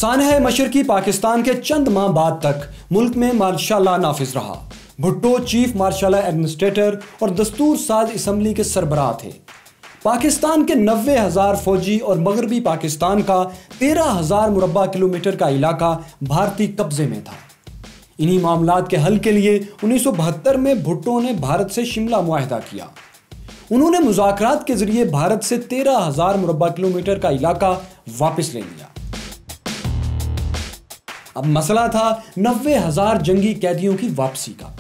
सानह मशरकी पाकिस्तान के चंद माह बाद तक मुल्क में मार्शल लॉ नाफिज रहा। भुट्टो चीफ मार्शल एडमिनिस्ट्रेटर और दस्तूर साज असम्बली के सरबराह थे। पाकिस्तान के 90,000 फौजी और मगरबी पाकिस्तान का 13,000 मुरब्बा किलोमीटर का इलाका भारतीय कब्जे में था। इन्हीं मामलात के हल के लिए 1972 में भुट्टो ने भारत से शिमला मुआहदा किया। उन्होंने मुज़ाकरात के जरिए भारत से 13,000 मुरब्बा किलोमीटर का इलाका वापस ले लिया। अब मसला था 90,000 जंगी कैदियों की वापसी का।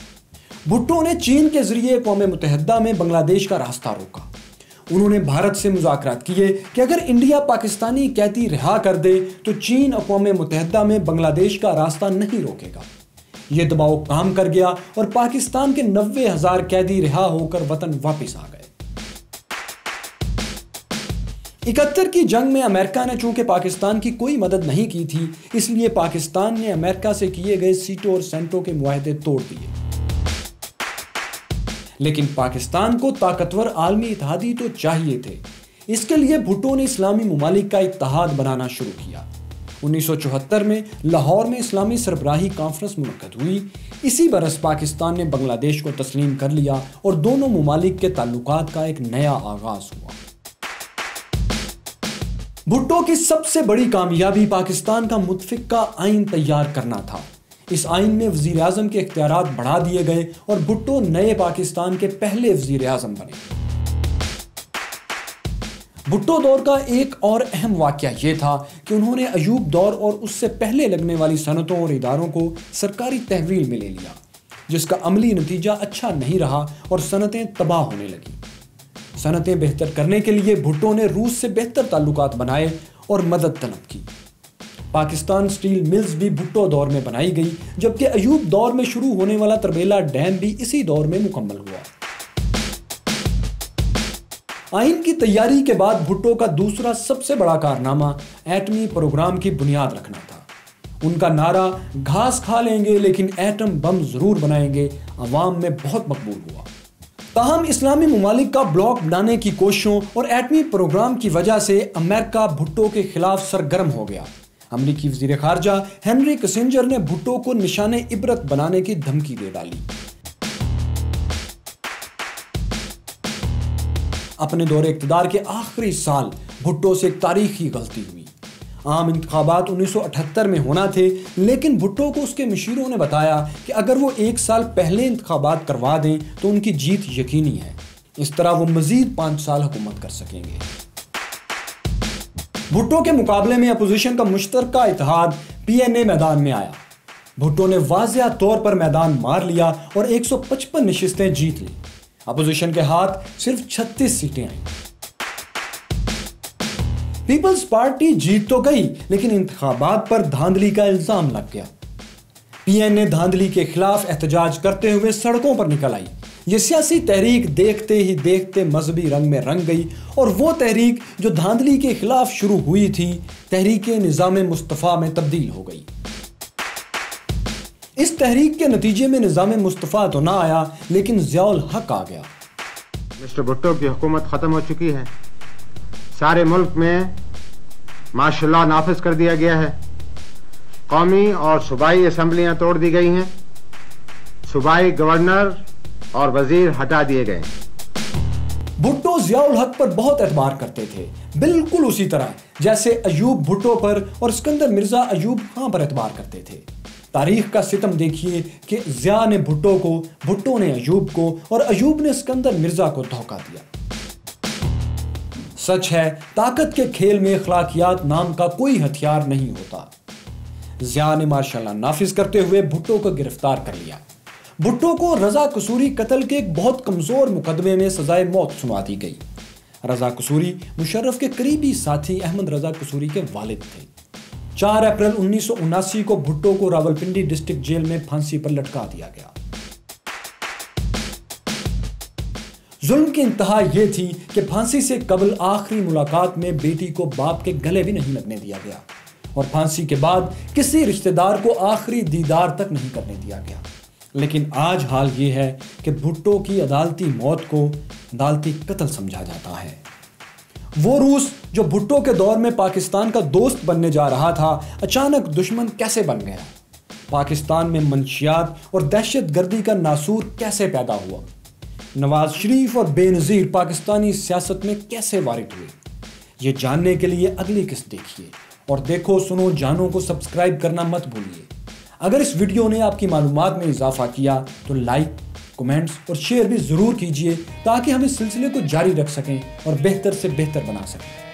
भुट्टो ने चीन के जरिए अक़वाम मुत्तहिदा में बांग्लादेश का रास्ता रोका। उन्होंने भारत से मुज़ाकरात किए कि अगर इंडिया पाकिस्तानी कैदी रिहा कर दे तो चीन अक़वाम मुत्तहिदा में बांग्लादेश का रास्ता नहीं रोकेगा। यह दबाव काम कर गया और पाकिस्तान के 90,000 कैदी रिहा होकर वतन वापस आ गए। 71 की जंग में अमेरिका ने चूंकि पाकिस्तान की कोई मदद नहीं की थी, इसलिए पाकिस्तान ने अमेरिका से किए गए सीटो और सेंटो के मुआहदे तोड़ दिए। लेकिन पाकिस्तान को ताकतवर आलमी इत्तेहादी तो चाहिए थे। इसके लिए भुट्टो ने इस्लामी ममालिक का इत्तेहाद बनाना शुरू किया। 1974 में लाहौर में इस्लामी सरबराही कॉन्फ्रेंस मुनक्कद हुई। इसी बरस पाकिस्तान ने बांग्लादेश को तस्लीम कर लिया और दोनों ममालिक के ताल्लुकात का एक नया आगाज हुआ। भुट्टो की सबसे बड़ी कामयाबी पाकिस्तान का मुतफिक का आइन तैयार करना था। इस आइन में वजीर आजम के इख्तियारात बढ़ा दिए गए और भुट्टो नए पाकिस्तान के पहले वजीर आजम बने। भुट्टो दौर का एक और अहम वाकया यह था कि उन्होंने अयूब दौर और उससे पहले लगने वाली सनतों और इदारों को सरकारी तहवील में ले लिया, जिसका अमली नतीजा अच्छा नहीं रहा और सनतें तबाह होने लगी। सनतें बेहतर करने के लिए भुट्टो ने रूस से बेहतर ताल्लुकात बनाए और मदद तलब की। पाकिस्तान स्टील मिल्स भी भुट्टो दौर में बनाई गई, जबकि अयूब दौर में शुरू होने वाला तरबेला डैम भी इसी दौर में मुकम्मल हुआ। आइन की तैयारी के बाद भुट्टो का दूसरा सबसे बड़ा कारनामा एटमी प्रोग्राम की बुनियाद रखना था। उनका नारा घास खा लेंगे लेकिन एटम बम जरूर बनाएंगे अवाम में बहुत मकबूल हुआ। ताहम इस्लामी ममालिक का ब्लॉक बनाने की कोशिशों और एटमी प्रोग्राम की वजह से अमेरिका भुट्टो के खिलाफ सरगर्म हो गया। अमरीकी वजीर खारजा हेनरी किसिंजर ने भुट्टो को निशाने इबरत बनाने की धमकी दे डाली। अपने दौरे इक़्तिदार के आखिरी साल भुट्टो से एक तारीखी गलती हुई। आम इंतखाबात 1978 में होना थे, लेकिन भुट्टो को उसके मशीरों ने बताया कि अगर वो एक साल पहले इंतखाबात करवा दें तो उनकी जीत यकीनी है। इस तरह वो मजीद 5 साल हुकूमत कर सकेंगे। भुट्टो के मुकाबले में अपोजिशन का मुश्तरका इत्तेहाद PNA मैदान में आया। भुट्टो ने वाज़िया तौर पर मैदान मार लिया और 155 नशिस्तें जीत ली। अपोजिशन के हाथ सिर्फ 36 सीटें आईं। पीपल्स पार्टी जीत तो गई, लेकिन इंतखाबात पर धांधली का इल्जाम लग गया। PNA धांधली के खिलाफ एहतजाज करते हुए सड़कों पर निकल आई। यह सियासी तहरीक देखते ही देखते मजहबी रंग में रंग गई और वो तहरीक जो धांधली के खिलाफ शुरू हुई थी, तहरीके निज़ाम मुस्तफ़ा में तब्दील हो गई। इस तहरीक के नतीजे में निज़ाम मुस्तफ़ा तो ना आया, लेकिन ज़ियाउल हक आ गया। मिस्टर भुट्टो की हुकूमत ख़त्म हो चुकी है। सारे मुल्क में मार्शल लॉ नाफिज कर दिया गया है। कौमी और सूबाई असम्बलियाँ तोड़ दी गई हैं। सूबाई गवर्नर और वजीर हटा दिए गए। भुट्टो ज़ियाउल हक पर बहुत एतबार करते थे, बिल्कुल उसी तरह जैसे अयूब भुट्टो पर और सिकंदर मिर्जा अयूब खां पर एतबार करते थे। तारीख का सितम देखिए कि ज़िया ने भुट्टो को, भुट्टो ने अयूब को और अयूब ने सिकंदर मिर्जा को धोखा दिया। सच है, ताकत के खेल में अखलाकियात नाम का कोई हथियार नहीं होता। ज़िया ने मार्शल लॉ नाफिज करते हुए भुट्टो को गिरफ्तार कर लिया। भुट्टो को रजा कसूरी कत्ल के एक बहुत कमजोर मुकदमे में सजाए मौत सुना दी गई। रजा कसूरी मुशर्रफ के करीबी साथी अहमद रजा कसूरी के वालिद थे। 4 अप्रैल 1979 को भुट्टो को रावलपिंडी डिस्ट्रिक्ट जेल में फांसी पर लटका दिया गया। जुल्म की इंतहा यह थी कि फांसी से कबल आखिरी मुलाकात में बेटी को बाप के गले भी नहीं लगने दिया गया और फांसी के बाद किसी रिश्तेदार को आखिरी दीदार तक नहीं करने दिया गया। लेकिन आज हाल ये है कि भुट्टो की अदालती मौत को अदालती कत्ल समझा जाता है। वो रूस जो भुट्टो के दौर में पाकिस्तान का दोस्त बनने जा रहा था, अचानक दुश्मन कैसे बन गया? पाकिस्तान में मंशियात और दहशतगर्दी का नासूर कैसे पैदा हुआ? नवाज शरीफ और बेनज़ीर पाकिस्तानी सियासत में कैसे वारिद हुए? ये जानने के लिए अगली किस्त देखिए और देखो सुनो जानो को सब्सक्राइब करना मत भूलिए। अगर इस वीडियो ने आपकी मालूमात में इजाफा किया तो लाइक, कमेंट्स और शेयर भी ज़रूर कीजिए ताकि हम इस सिलसिले को जारी रख सकें और बेहतर से बेहतर बना सकें।